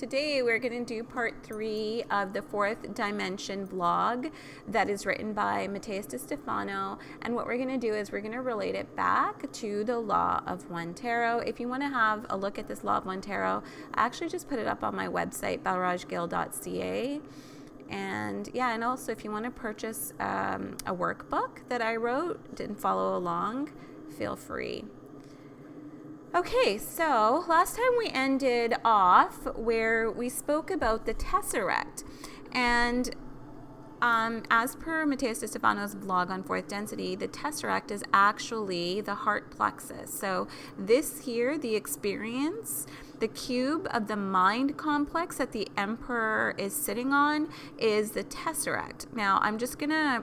today we're going to do part 3 of the fourth dimension blog that is written by Matias De Stefano. And what we're going to do is we're going to relate it back to the law of one tarot. If you want to have a look at this law of one tarot, I actually just put it up on my website, balrajgill.ca. And yeah, and also if you want to purchase a workbook that I wrote and follow along, feel free. Okay, so last time we ended off where we spoke about the tesseract. And as per Matias De Stefano's blog on fourth density, the tesseract is actually the heart plexus. So this here, the experience, the cube of the mind complex that the emperor is sitting on is the tesseract. Now,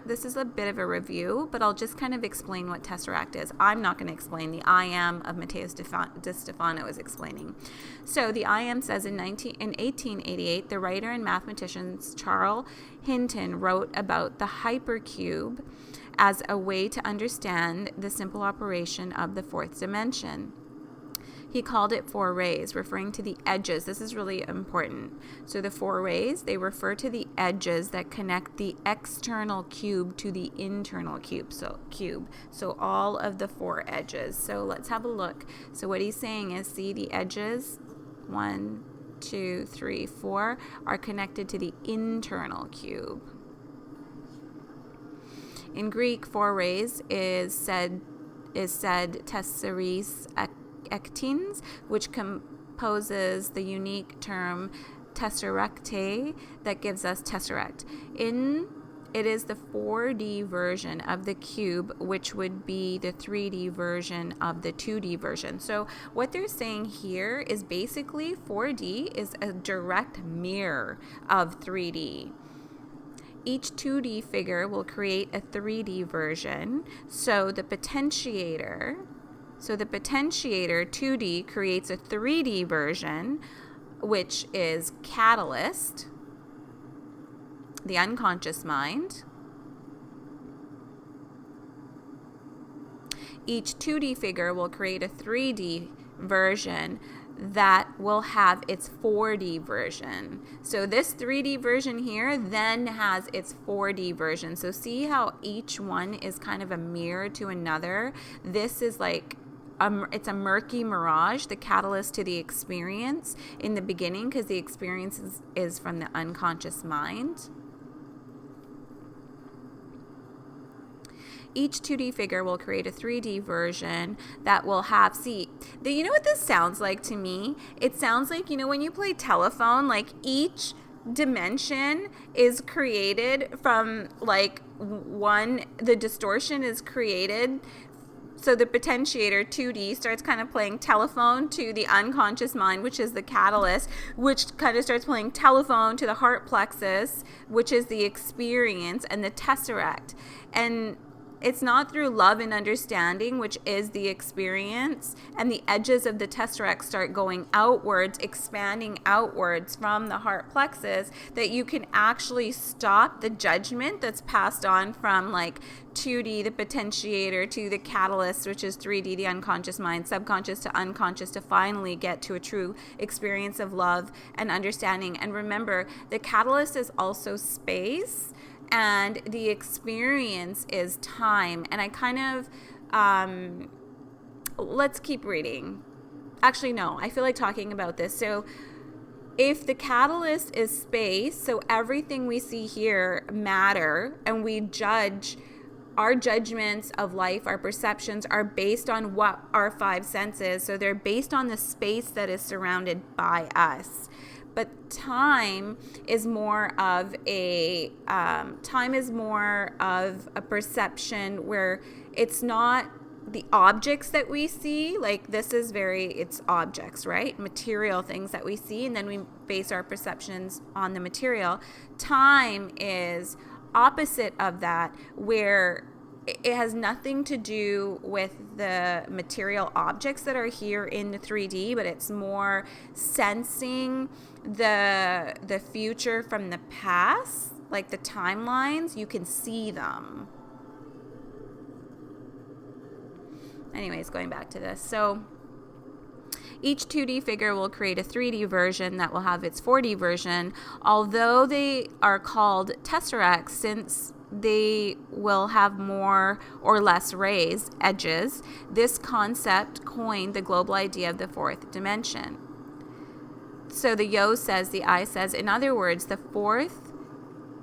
this is a bit of a review, but I'll just kind of explain what tesseract is. I'm not going to explain. The I am of Matias De Stefano is explaining. So the I am says in 1888, the writer and mathematician Charles Hinton wrote about the hypercube as a way to understand the simple operation of the fourth dimension. He called it four rays, referring to the edges. This is really important. So the four rays, they refer to the edges that connect the external cube to the internal cube. So all of the four edges. So let's have a look. So what he's saying is, see the edges, 1, 2, 3, 4, are connected to the internal cube. In Greek, four rays is said tesseris ektins, which composes the unique term tesseracte that gives us tesseract. It is the 4D version of the cube, which would be the 3D version of the 2D version. So what they're saying here is basically 4D is a direct mirror of 3D. Each 2D figure will create a 3D version. So the potentiator 2D creates a 3D version, which is catalyst, the unconscious mind. Each 2D figure will create a 3D version that will have its 4D version. So this 3D version here then has its 4D version. So see how each one is kind of a mirror to another? This is like it's a murky mirage, the catalyst to the experience in the beginning, because the experience is from the unconscious mind. Each 2D figure will create a 3D version that will have, you know what this sounds like to me? It sounds like, when you play telephone, like each dimension is created from the distortion is created. So the potentiator 2D starts kind of playing telephone to the unconscious mind, which is the catalyst, which kind of starts playing telephone to the heart plexus, which is the experience, and the tesseract. And it's not through love and understanding, which is the experience, and the edges of the tesseract start going outwards, expanding outwards from the heart plexus, that you can actually stop the judgment that's passed on from 2D, the potentiator, to the catalyst, which is 3D, the unconscious mind, subconscious to unconscious, to finally get to a true experience of love and understanding. And remember, the catalyst is also space, and the experience is time. And I kind of, let's keep reading. Actually, no, I feel like talking about this. So if the catalyst is space, so everything we see here matter, and we judge, our judgments of life, our perceptions are based on what our five senses. So they're based on the space that is surrounded by us. But time is more of a perception where it's not the objects that we see. It's objects, right? Material things that we see, and then we base our perceptions on the material. Time is opposite of that, where it has nothing to do with the material objects that are here in the 3D, but it's more sensing the future from the past, like the timelines. You can see them. Anyways, going back to this. So Each 2D figure will create a 3D version that will have its 4D version. Although they are called tesseracts, since they will have more or less rays, edges, this concept coined the global idea of the fourth dimension. So the the I says, in other words, the fourth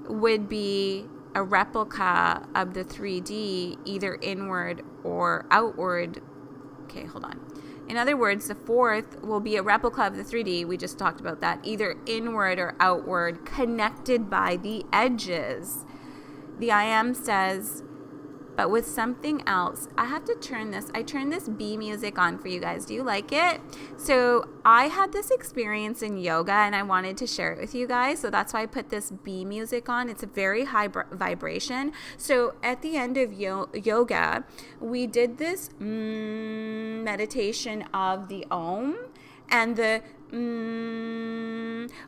would be a replica of the 3D, either inward or outward. Okay, hold on. In other words, the fourth will be a replica of the 3D. We just talked about that, either inward or outward, connected by the edges. The I am says, but with something else. I have to turn this. I turned this B music on for you guys. Do you like it? So I had this experience in yoga and I wanted to share it with you guys. So that's why I put this B music on. It's a very high vibration. So at the end of yoga, we did this meditation of the Om and the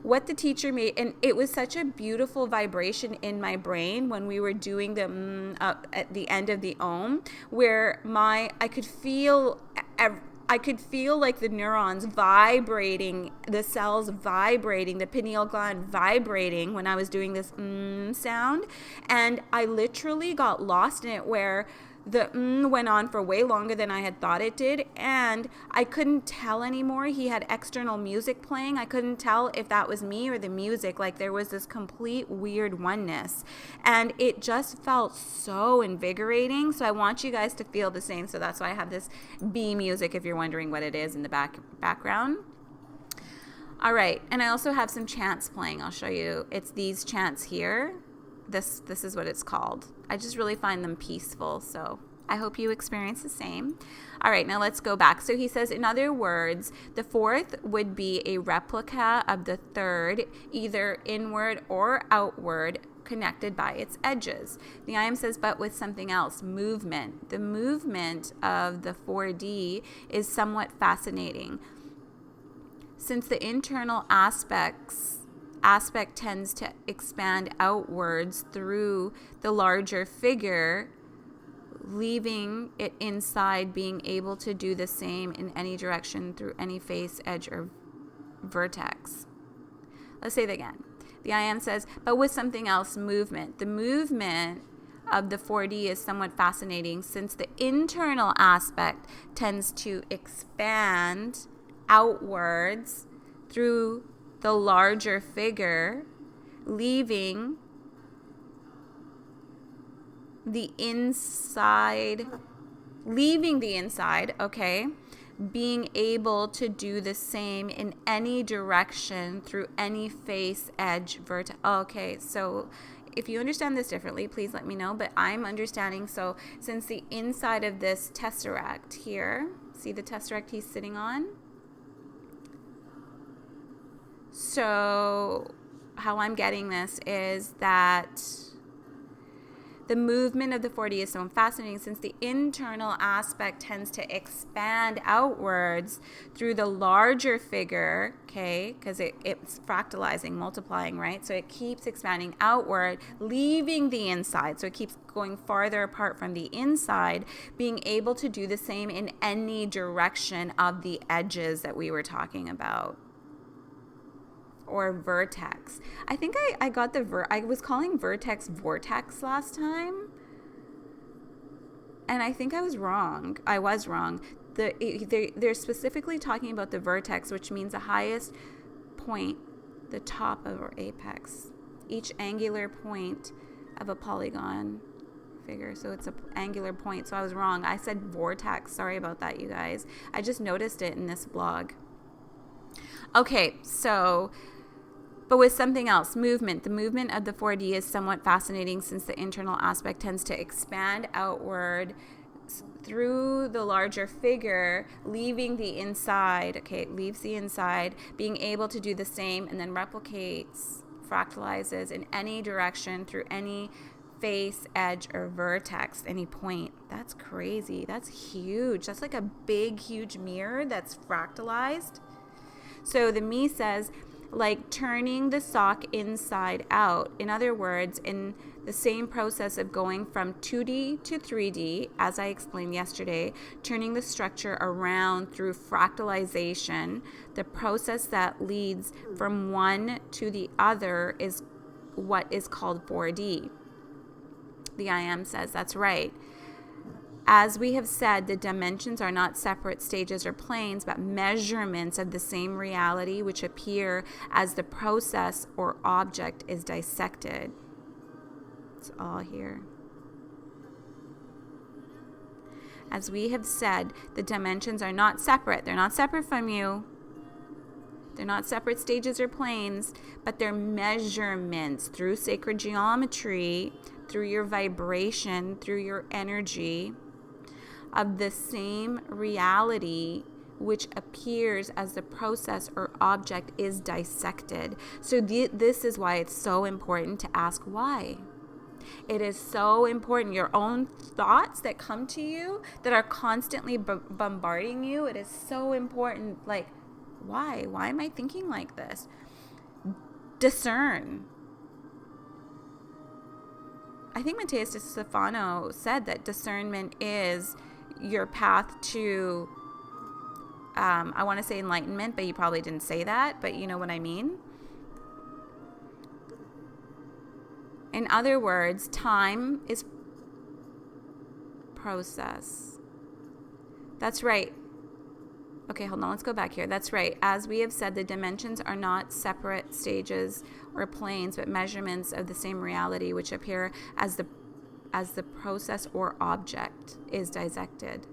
what the teacher made, and it was such a beautiful vibration in my brain when we were doing the at the end of the Om, where I could feel like the neurons vibrating, the cells vibrating, the pineal gland vibrating when I was doing this sound, and I literally got lost in it, where the went on for way longer than I had thought it did, and I couldn't tell anymore. He had external music playing. I couldn't tell if that was me or the music. Like, there was this complete weird oneness, and it just felt so invigorating. So I want you guys to feel the same. So that's why I have this B music, if you're wondering what it is, in the background. All right, and I also have some chants playing. I'll show you. It's these chants here. This is what it's called. I just really find them peaceful, so I hope you experience the same. All right, now let's go back. So he says, in other words, the fourth would be a replica of the third, either inward or outward, connected by its edges. The I am says, but with something else, movement. The movement of the 4D is somewhat fascinating. Since the internal aspect tends to expand outwards through the larger figure, leaving it inside, being able to do the same in any direction through any face, edge, or vertex. Let's say that again. The I am says, but with something else, movement. The movement of the 4D is somewhat fascinating, since the internal aspect tends to expand outwards through the larger figure, leaving the inside, okay, being able to do the same in any direction through any face, edge, vertex. Okay, so if you understand this differently, please let me know, but I'm understanding. So since the inside of this tesseract here, see the tesseract he's sitting on? So how I'm getting this is that the movement of the 4D is so fascinating, since the internal aspect tends to expand outwards through the larger figure, okay, because it's fractalizing, multiplying, right? So it keeps expanding outward, leaving the inside. So it keeps going farther apart from the inside, being able to do the same in any direction of the edges that we were talking about. Or vertex. I think I got I was calling vertex vortex last time, and I think I was wrong. They're specifically talking about the vertex, which means the highest point, the top of our apex, each angular point of a polygon figure. So it's an angular point. So I was wrong. I said vortex. Sorry about that, you guys. I just noticed it in this blog. Okay, so, but with something else, movement. The movement of the 4D is somewhat fascinating, since the internal aspect tends to expand outward through the larger figure, leaving the inside. Okay, it leaves the inside, being able to do the same, and then replicates, fractalizes in any direction through any face, edge, or vertex, any point. That's crazy. That's huge. That's like a big, huge mirror that's fractalized. So the me says, like turning the sock inside out. In other words, in the same process of going from 2D to 3D, as I explained yesterday, turning the structure around through fractalization, the process that leads from one to the other is what is called 4D. The I Am says that's right. As we have said, the dimensions are not separate stages or planes, but measurements of the same reality which appear as the process or object is dissected. It's all here. As we have said, the dimensions are not separate. They're not separate from you. They're not separate stages or planes, but they're measurements through sacred geometry, through your vibration, through your energy, of the same reality which appears as the process or object is dissected. So this is why it's so important to ask why. It is so important. Your own thoughts that come to you that are constantly bombarding you, it is so important. Like, why? Why am I thinking like this? Discern. I think Matias De Stefano said that discernment is your path to, I want to say enlightenment, but he probably didn't say that, but you know what I mean? In other words, time is process. That's right. Okay, hold on. Let's go back here. That's right. As we have said, the dimensions are not separate stages or planes, but measurements of the same reality which appear as the process or object is dissected.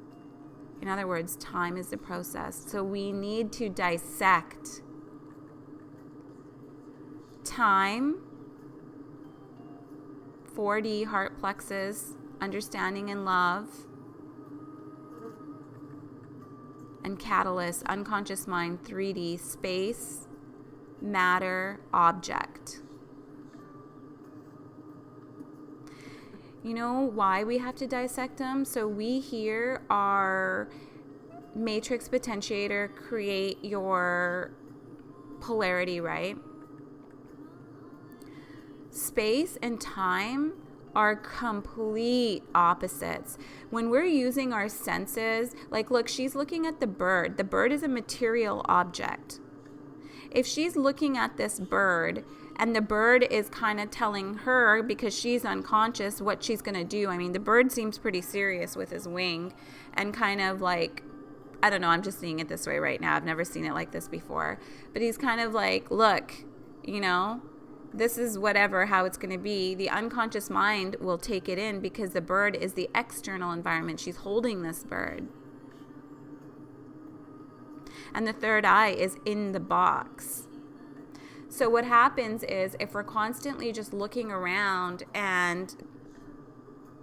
In other words, time is the process. So we need to dissect time, 4D, heart plexus, understanding and love, and catalyst, unconscious mind, 3D, space, matter, object. You know why we have to dissect them? So we here are matrix potentiator, create your polarity, right? Space and time are complete opposites. When we're using our senses, like look, she's looking at the bird. The bird is a material object. If she's looking at this bird and the bird is kind of telling her, because she's unconscious, what she's going to do. I mean, the bird seems pretty serious with his wing and kind of like, I don't know, I'm just seeing it this way right now. I've never seen it like this before. But he's kind of like, look, you know, this is whatever, how it's going to be. The unconscious mind will take it in because the bird is the external environment. She's holding this bird. And the third eye is in the box. So what happens is if we're constantly just looking around and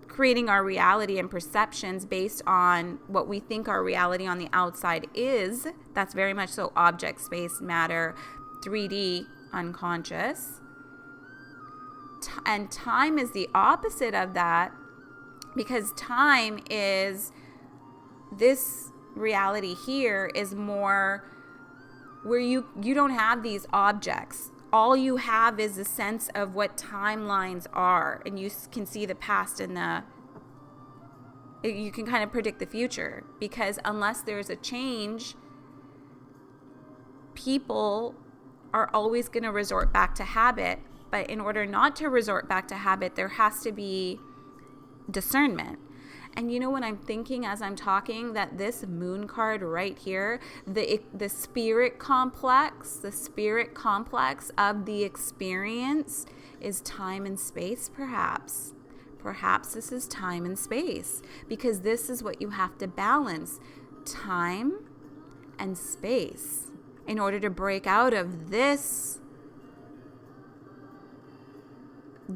creating our reality and perceptions based on what we think our reality on the outside is, that's very much so object, space, matter, 3D, unconscious. And time is the opposite of that, because time is, this reality here is more where you don't have these objects. All you have is a sense of what timelines are, and you can see the past and you can kind of predict the future, because unless there's a change, people are always going to resort back to habit. But in order not to resort back to habit, there has to be discernment. And you know what I'm thinking as I'm talking? That this moon card right here, the spirit complex of the experience is time and space, perhaps. Perhaps this is time and space, because this is what you have to balance, time and space, in order to break out of this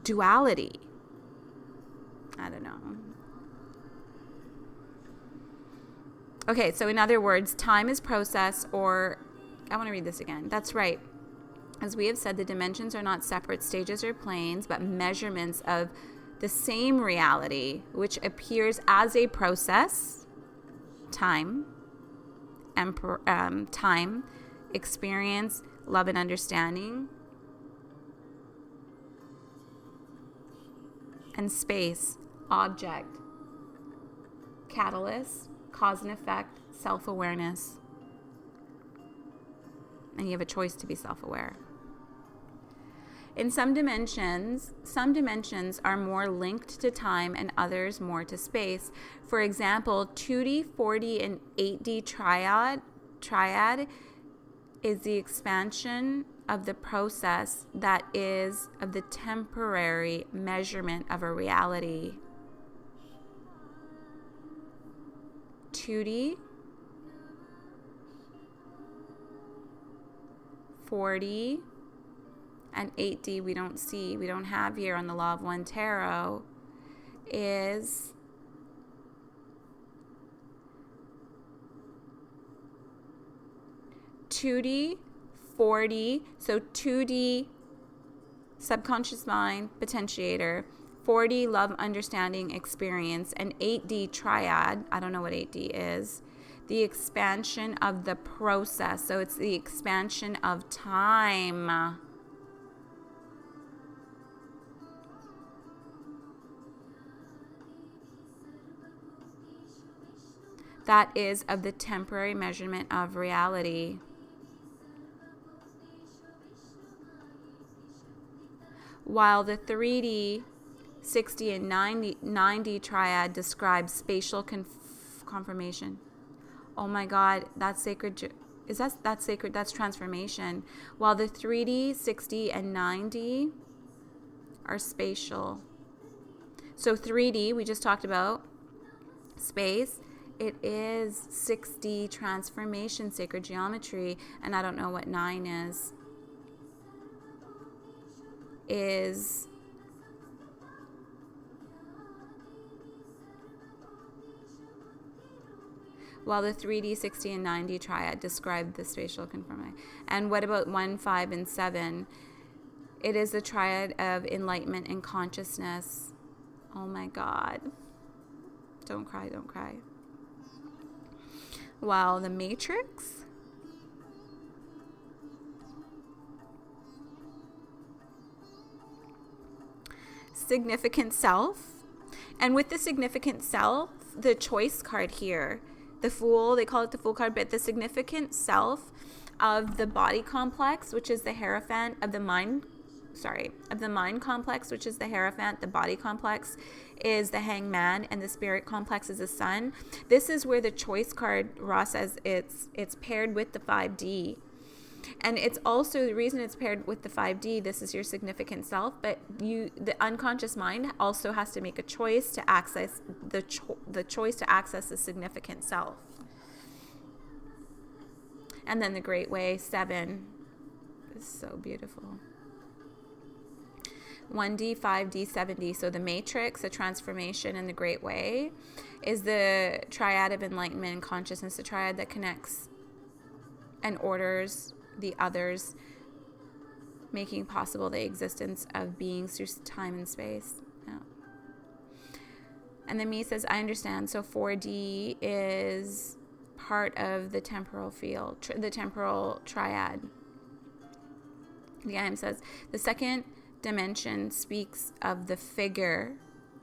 duality. I don't know. Okay, so in other words, time is process, or I want to read this again. That's right. As we have said, the dimensions are not separate stages or planes, but measurements of the same reality, which appears as a process, time, and time, experience, love and understanding. And space, object, catalyst, cause and effect, self-awareness. And you have a choice to be self-aware. In some dimensions are more linked to time and others more to space. For example, 2D, 4D, and 8D triad is the expansion of the process that is of the temporary measurement of a reality. 2D, 4D, and 8D we don't have here on the Law of One Tarot is (2D, 4D), so 2D, subconscious mind, potentiator, 4D, love, understanding, experience, and 8D, triad, I don't know what 8D is, the expansion of the process, so it's the expansion of time. That is of the temporary measurement of reality. While the 3D, 60, and 90 triad describes spatial confirmation. Oh my God, that's sacred. That's sacred? That's transformation. While the 3D, 60, and 90 are spatial. So 3D, we just talked about space. It is 6D transformation, sacred geometry, and I don't know what 9 is while the 3D, 60, and 90 triad describe the spatial conformity. And what about 1, 5, and 7? It is the triad of enlightenment and consciousness. Oh my God. Don't cry, don't cry. While the matrix significant self, and with the significant self, the choice card here, the Fool, they call it the Fool card, but the significant self of the body complex, which is the Hierophant, of the mind complex, which is the Hierophant, the body complex is the Hangman, and the spirit complex is the Sun. This is where the choice card, Ross says, it's paired with the 5D. And it's also the reason it's paired with the 5D, this is your significant self, but the unconscious mind also has to make a choice to access the choice to access the significant self. And then the Great Way, 7, is so beautiful. 1D, 5D, 7D. So the matrix, the transformation, and the Great Way is the triad of enlightenment and consciousness, the triad that connects and orders the others, making possible the existence of beings through time and space. Yeah. And then Me says, I understand. So 4D is part of the temporal field, the temporal triad. The IM says, the second dimension speaks of the figure,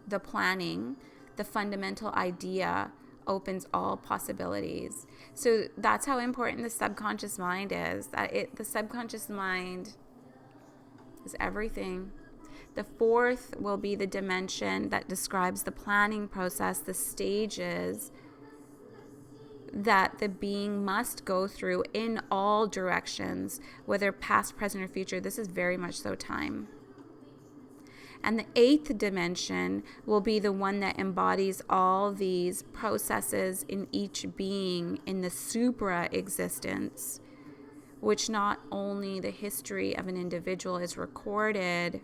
the planning, the fundamental idea, opens all possibilities. So that's how important the subconscious mind is. The subconscious mind is everything. The fourth will be the dimension that describes the planning process, the stages that the being must go through in all directions, whether past, present, or future. This is very much so time. And the eighth dimension will be the one that embodies all these processes in each being in the supra-existence, which not only the history of an individual is recorded,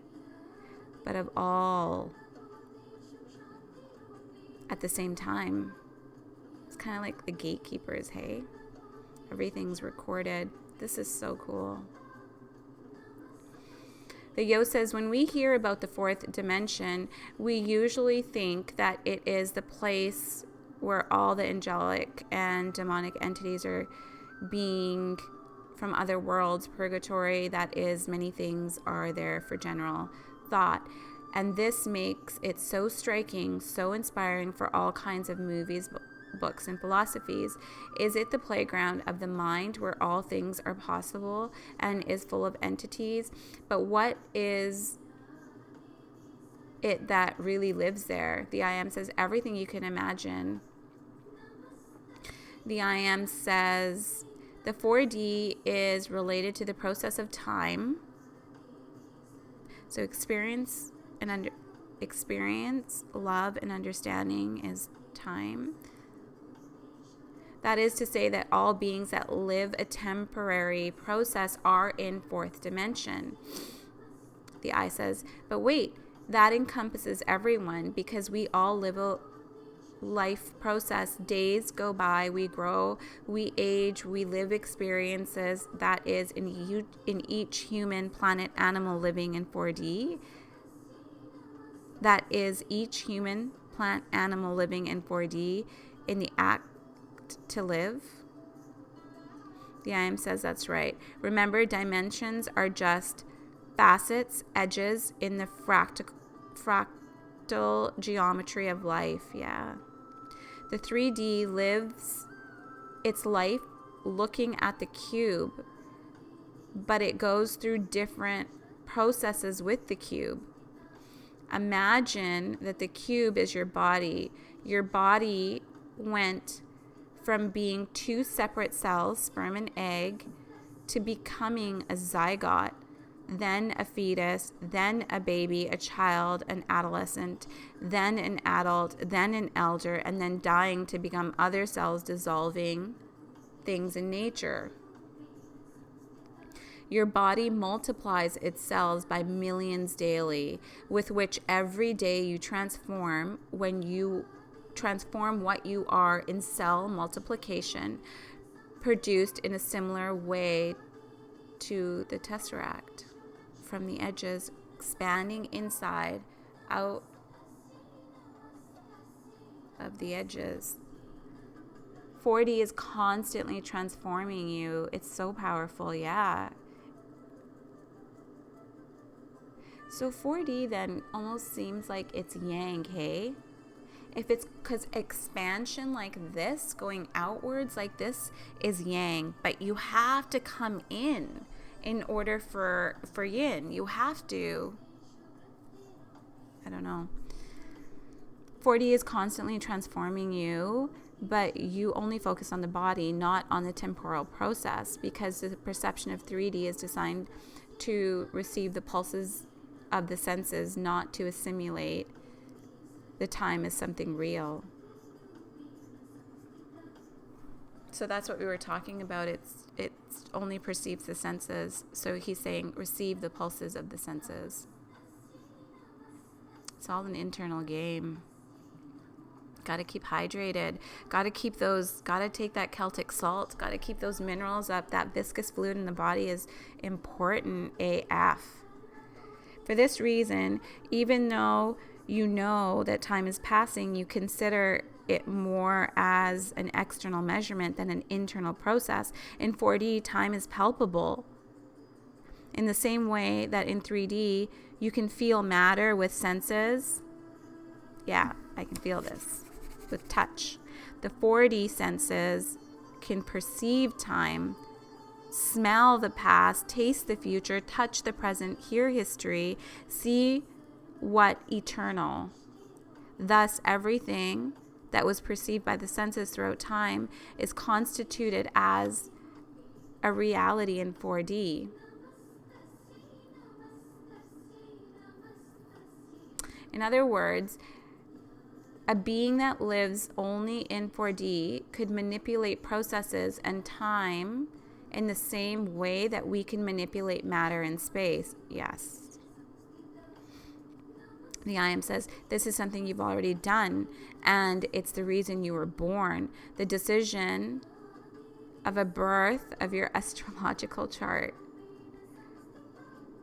but of all at the same time. It's kind of like the gatekeepers, hey? Everything's recorded. This is so cool. The Yo says, when we hear about the fourth dimension, we usually think that it is the place where all the angelic and demonic entities are being from other worlds, purgatory, that is, many things are there for general thought. And this makes it so striking, so inspiring for all kinds of movies, books, and philosophies. Is it the playground of the mind where all things are possible and is full of entities? But what is it that really lives there? The I Am says everything you can imagine. The I Am says the 4D is related to the process of time. So experience, love, and understanding is time. That is to say that all beings that live a temporary process are in fourth dimension. The I says, but wait, that encompasses everyone, because we all live a life process. Days go by, we grow, we age, we live experiences. That is in each human, planet, animal living in 4D. That is each human, plant, animal living in 4D in the act to live. The I Am says that's right. Remember, dimensions are just facets, edges in the fractal geometry of life. Yeah. The 3D lives its life looking at the cube, but it goes through different processes with the cube. Imagine that the cube is your body. Your body went from being two separate cells, sperm and egg, to becoming a zygote, then a fetus, then a baby, a child, an adolescent, then an adult, then an elder, and then dying to become other cells, dissolving things in nature. Your body multiplies its cells by millions daily, with which every day you transform. When you transform what you are in cell multiplication, produced in a similar way to the tesseract, from the edges, expanding inside, out of the edges. 4D is constantly transforming you. It's so powerful, yeah. So 4D then almost seems like it's yang, hey? If it's because expansion like this, going outwards like this, is yang, but you have to come in order for yin. You have to, I don't know. 4D is constantly transforming you, but you only focus on the body, not on the temporal process, because the perception of 3D is designed to receive the pulses of the senses, not to assimilate the time as something real. So that's what we were talking about. It only perceives the senses. So he's saying receive the pulses of the senses. It's all an internal game. Got to keep hydrated. Got to keep those, got to take that Celtic salt. Got to keep those minerals up. That viscous fluid in the body is important AF. For this reason, even though you know that time is passing, you consider it more as an external measurement than an internal process. In 4D, time is palpable. In the same way that in 3D, you can feel matter with senses. Yeah, I can feel this with touch. The 4D senses can perceive time, smell the past, taste the future, touch the present, hear history, see what eternal. Thus, everything that was perceived by the senses throughout time is constituted as a reality in 4D. In other words, a being that lives only in 4D could manipulate processes and time in the same way that we can manipulate matter and space. Yes. The I Am says, this is something you've already done, and it's the reason you were born. The decision of a birth of your astrological chart.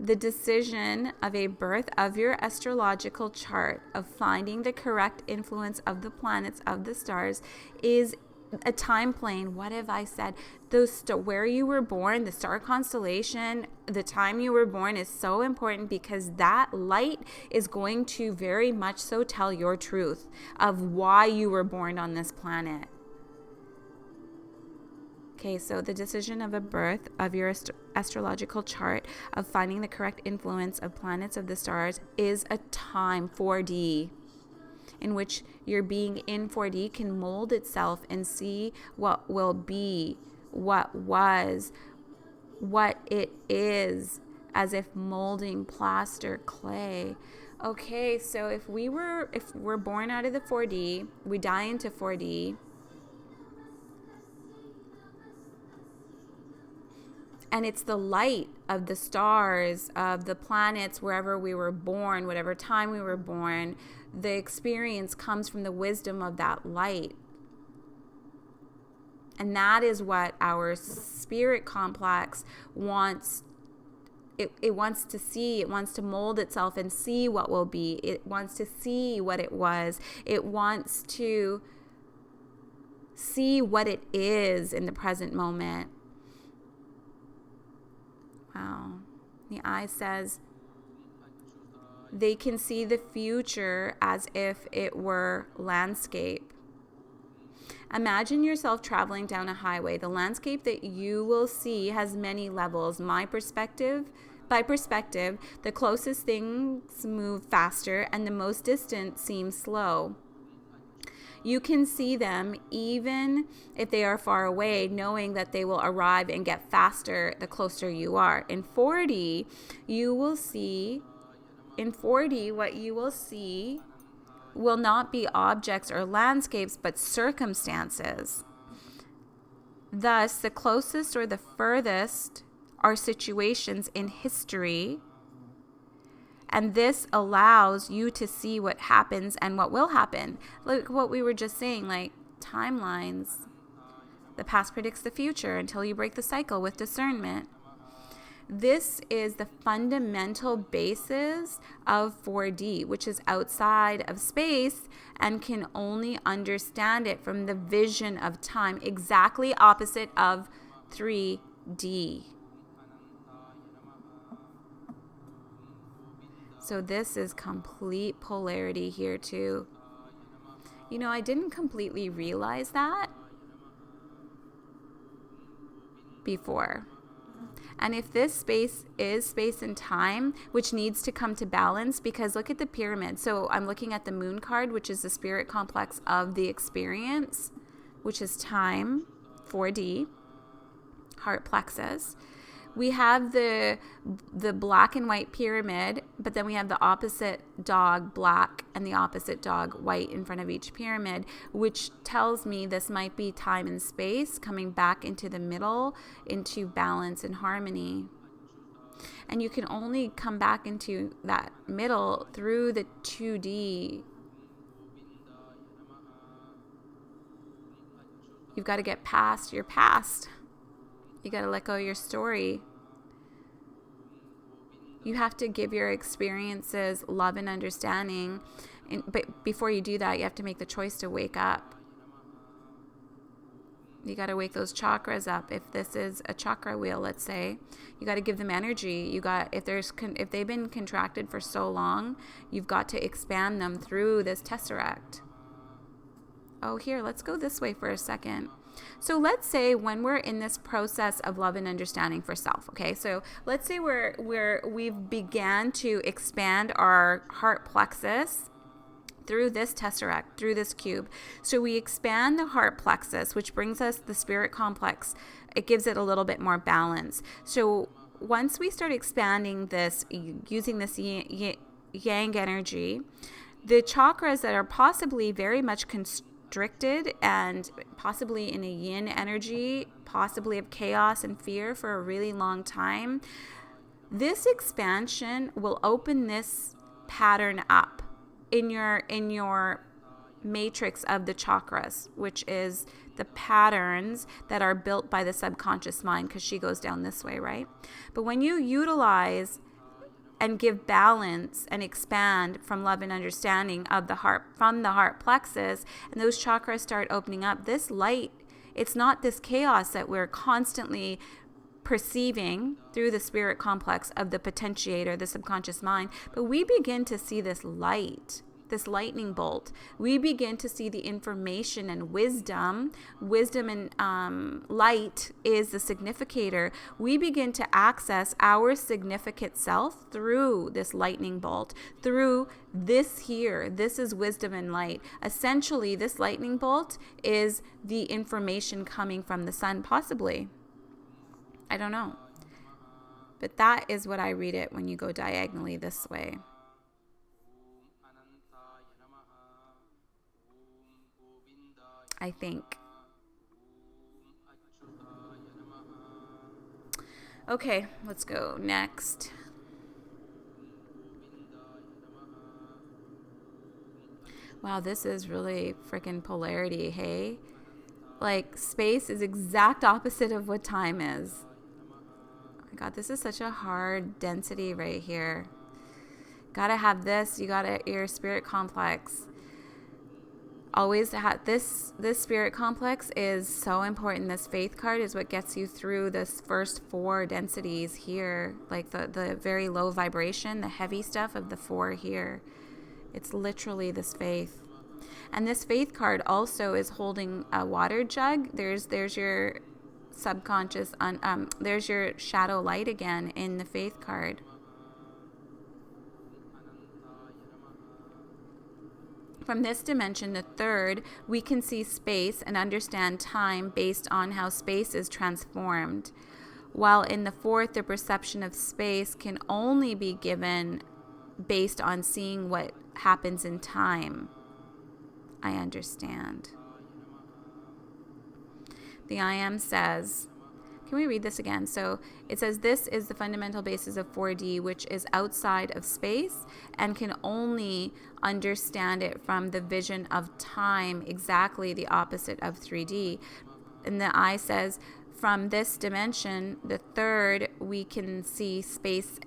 The decision of a birth of your astrological chart, of finding the correct influence of the planets, of the stars, is a time plane. What have I said? Where you were born, the star constellation, the time you were born is so important, because that light is going to very much so tell your truth of why you were born on this planet. Okay, so the decision of a birth, of your astrological chart, of finding the correct influence of planets of the stars, is a time 4D, in which your being in 4D can mold itself and see what will be, what was, what it is, as if molding plaster clay. Okay, so if we're born out of the 4D, we die into 4D, and it's the light of the stars, of the planets, wherever we were born, whatever time we were born, the experience comes from the wisdom of that light. And that is what our spirit complex wants. It wants to see, it wants to mold itself and see what will be. It wants to see what it was. It wants to see what it is in the present moment. Wow. The eye says they can see the future as if it were landscape. Imagine yourself traveling down a highway. The landscape that you will see has many levels. By perspective, the closest things move faster and the most distant seem slow. You can see them even if they are far away, knowing that they will arrive and get faster the closer you are. In 4D, what you will see will not be objects or landscapes, but circumstances. Thus, the closest or the furthest are situations in history, and this allows you to see what happens and what will happen. Like what we were just saying, like timelines. The past predicts the future until you break the cycle with discernment. This is the fundamental basis of 4D, which is outside of space and can only understand it from the vision of time, exactly opposite of 3D. So this is complete polarity here too. You know, I didn't completely realize that before. And if this space is space and time, which needs to come to balance, because look at the pyramid. So I'm looking at the moon card, which is the spirit complex of the experience, which is time, 4D, heart plexus. We have the black and white pyramid, but then we have the opposite dog black and the opposite dog white in front of each pyramid, which tells me this might be time and space coming back into the middle, into balance and harmony. And you can only come back into that middle through the 2D. You've got to get past your past. You got to let go of your story. You have to give your experiences love and understanding. But before you do that, you have to make the choice to wake up. You got to wake those chakras up. If this is a chakra wheel, let's say, you got to give them energy. If they've been contracted for so long, you've got to expand them through this tesseract. Oh, here, let's go this way for a second. So let's say when we're in this process of love and understanding for self, okay? So let's say we've began to expand our heart plexus through this tesseract, through this cube. So we expand the heart plexus, which brings us the spirit complex. It gives it a little bit more balance. So once we start expanding this, using this yang energy, the chakras that are possibly very much constricted and possibly in a yin energy, possibly of chaos and fear for a really long time, this expansion will open this pattern up in your matrix of the chakras, which is the patterns that are built by the subconscious mind, because she goes down this way, right? But when you utilize and give balance and expand from love and understanding of the heart, from the heart plexus, and those chakras start opening up, this light It's not this chaos that we're constantly perceiving through the spirit complex of the potentiator, the subconscious mind, but we begin to see this light, this lightning bolt. We begin to see the information and wisdom. Wisdom and light is the significator. We begin to access our significant self through this lightning bolt, through this here. This is wisdom and light. Essentially, this lightning bolt is the information coming from the sun, possibly. I don't know. But that is what I read it when you go diagonally this way. I think. Okay, let's go next. Wow, this is really freaking polarity, hey? Like, space is exact opposite of what time is. Oh my God, this is such a hard density right here. Gotta have this. You gotta, your spirit complex. Always have this spirit complex is so important. This faith card is what gets you through this first 4 densities here, like the very low vibration, the heavy stuff of the 4 here. It's literally this faith. And this faith card also is holding a water jug. There's your subconscious, there's your shadow light again in the faith card. From this dimension, the 3rd, we can see space and understand time based on how space is transformed. While in the 4th, the perception of space can only be given based on seeing what happens in time. I understand. The I Am says, can we read this again? So it says, this is the fundamental basis of 4D, which is outside of space and can only understand it from the vision of time, exactly the opposite of 3D. And the I says, from this dimension, the 3rd, we can see space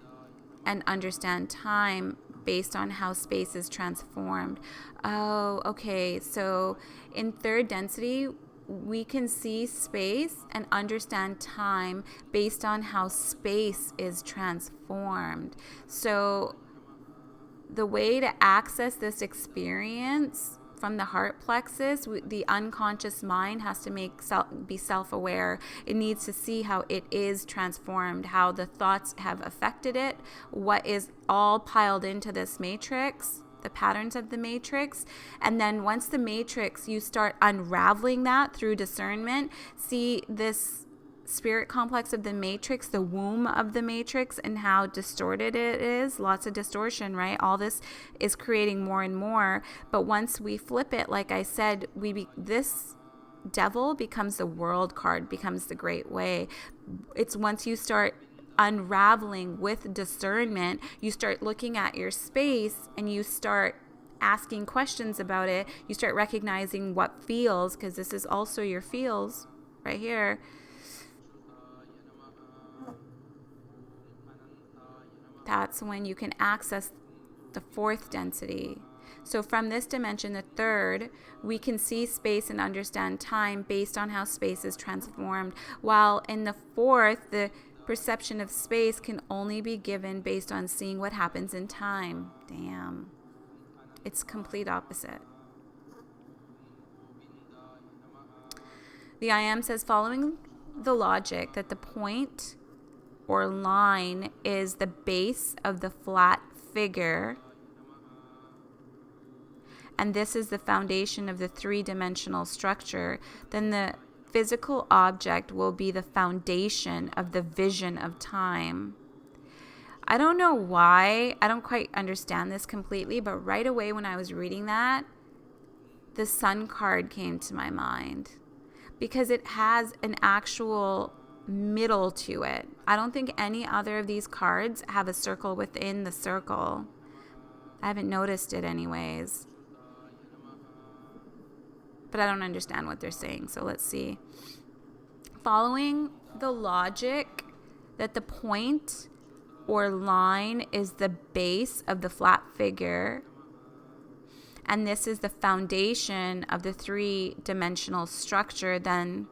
and understand time based on how space is transformed. Oh, okay. So in 3rd density, we can see space and understand time based on how space is transformed. So the way to access this experience from the heart plexus, the unconscious mind has to be self-aware. It needs to see how it is transformed, how the thoughts have affected it, what is all piled into this matrix, the patterns of the matrix. And then once the matrix, you start unraveling that through discernment, see this spirit complex of the matrix, the womb of the matrix, and how distorted it is. Lots of distortion, right? All this is creating more and more. But once we flip it, like I said, this devil becomes the world card, becomes the great way. It's once you start unraveling with discernment, you start looking at your space and you start asking questions about it. You start recognizing what feels, because this is also your feels right here. That's when you can access the 4th density. So from this dimension, the 3rd, we can see space and understand time based on how space is transformed. While in the 4th, the perception of space can only be given based on seeing what happens in time. Damn. It's complete opposite. The I Am says, following the logic that the point or line is the base of the flat figure, and this is the foundation of the 3-dimensional structure, then the physical object will be the foundation of the vision of time. I don't know why. I don't quite understand this completely, but right away when I was reading that, the Sun card came to my mind because it has an actual middle to it. I don't think any other of these cards have a circle within the circle. I haven't noticed it anyways. But I don't understand what they're saying, so let's see. Following the logic that the point or line is the base of the flat figure, and this is the foundation of the 3-dimensional structure, then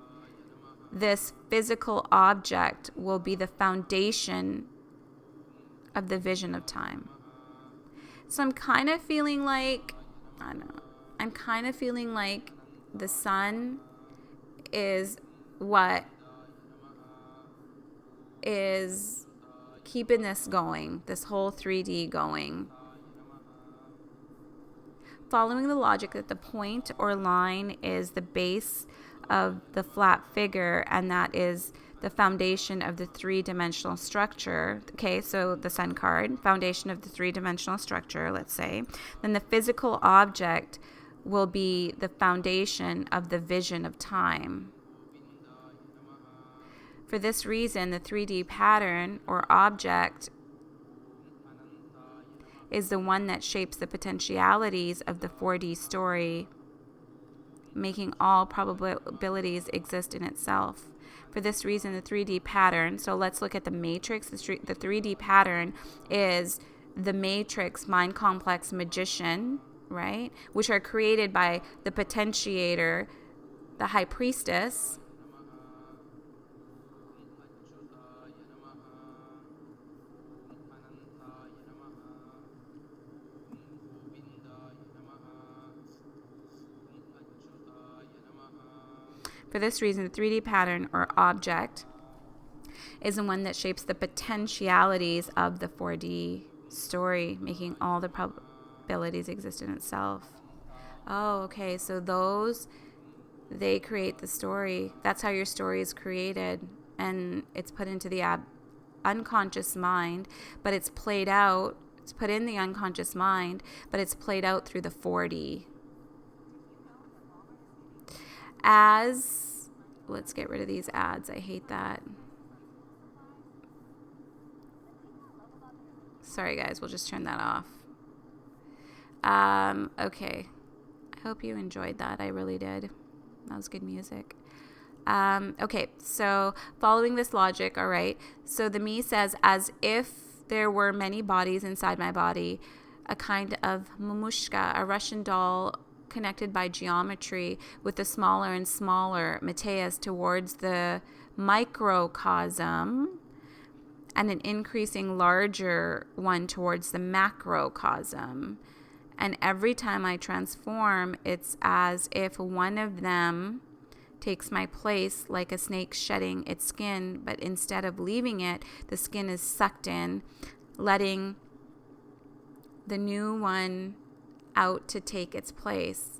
this physical object will be the foundation of the vision of time. So I'm kind of feeling like, I don't know, I'm kind of feeling like the sun is what is keeping this going, this whole 3D going. Following the logic that the point or line is the base of the flat figure, and that is the foundation of the three-dimensional structure. Okay, so the sun card, foundation of the three-dimensional structure, let's say. Then the physical object will be the foundation of the vision of time. For this reason, the 3D pattern or object is the one that shapes the potentialities of the 4D story, making all probabilities exist in itself. For this reason, the 3D pattern, so let's look at the matrix. The 3D pattern is the matrix, mind complex, magician, right? Which are created by the potentiator, the high priestess, For this reason, the 3D pattern or object is the one that shapes the potentialities of the 4D story, making all the probabilities exist in itself. Oh, okay. So they create the story. That's how your story is created. And it's put into the unconscious mind, but it's played out. It's put in the unconscious mind, but it's played out through the 4D. Let's get rid of these ads. I hate that. Sorry, guys. We'll just turn that off. Okay. I hope you enjoyed that. I really did. That was good music. Okay. So following this logic, all right. So the me says, as if there were many bodies inside my body, a kind of mamushka, a Russian doll connected by geometry with the smaller and smaller Matias towards the microcosm and an increasing larger one towards the macrocosm. And every time I transform, it's as if one of them takes my place like a snake shedding its skin, but instead of leaving it, the skin is sucked in, letting the new one out to take its place.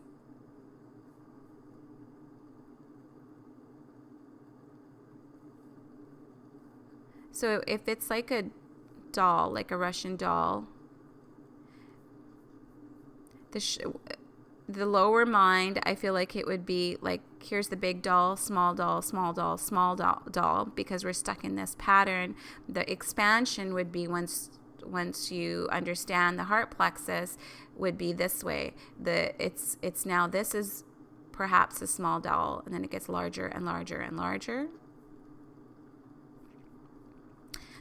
So if it's like a doll, like a Russian doll, the lower mind, I feel like it would be like, here's the big doll, small doll, small doll, small doll, because we're stuck in this pattern. The expansion would be once you understand the heart plexus would be this way. It's now, this is perhaps a small doll, and then it gets larger and larger and larger.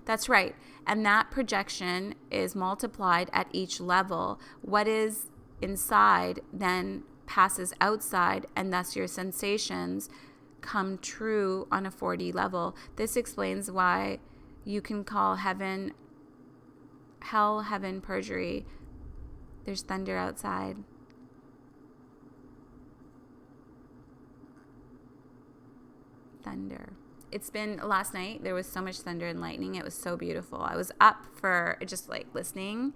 That's right. And that projection is multiplied at each level. What is inside then passes outside, and thus your sensations come true on a 4D level. This explains why you can call hell, heaven, perjury. There's thunder outside. Thunder. It's been last night. There was so much thunder and lightning. It was so beautiful. I was up for just like listening.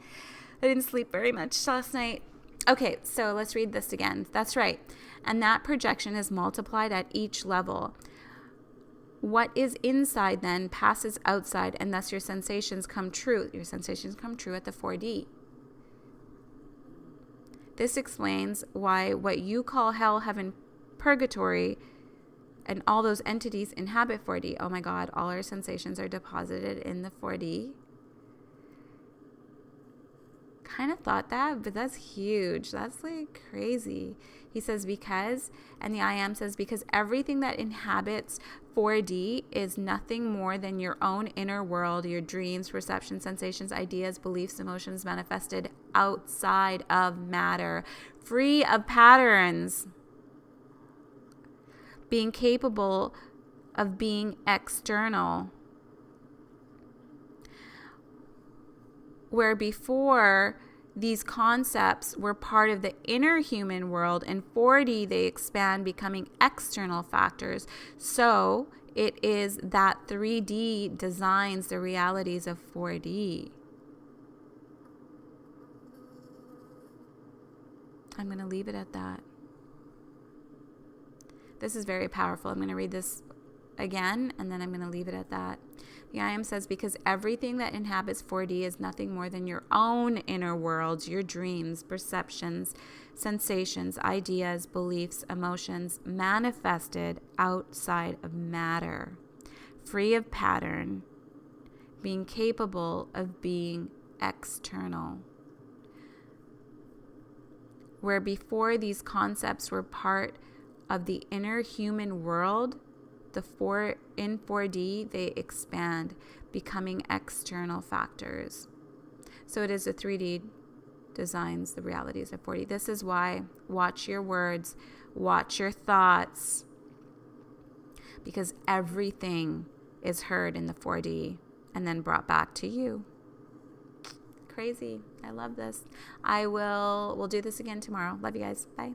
I didn't sleep very much last night. Okay, so let's read this again. That's right. And that projection is multiplied at each level. What is inside then passes outside, and thus your sensations come true. Your sensations come true at the 4D. This explains why what you call hell, heaven, purgatory, and all those entities inhabit 4D. Oh my God, all our sensations are deposited in the 4D. Kind of thought that, but that's huge. That's like crazy. He says because, and the I am says because everything that inhabits 4D is nothing more than your own inner world, your dreams, perceptions, sensations, ideas, beliefs, emotions manifested outside of matter, free of patterns. Being capable of being external. Where before these concepts were part of the inner human world, in 4D they expand, becoming external factors. So it is that 3D designs the realities of 4D. I'm going to leave it at that. This is very powerful. I'm going to read this again, and then I'm going to leave it at that. The I Am says, because everything that inhabits 4D is nothing more than your own inner worlds, your dreams, perceptions, sensations, ideas, beliefs, emotions, manifested outside of matter, free of pattern, being capable of being external. Where before these concepts were part of the inner human world, in 4D, they expand, becoming external factors. So it is a 3D designs the realities of 4D. This is why watch your words, watch your thoughts, because everything is heard in the 4D and then brought back to you. Crazy. I love this. We'll do this again tomorrow. Love you guys. Bye.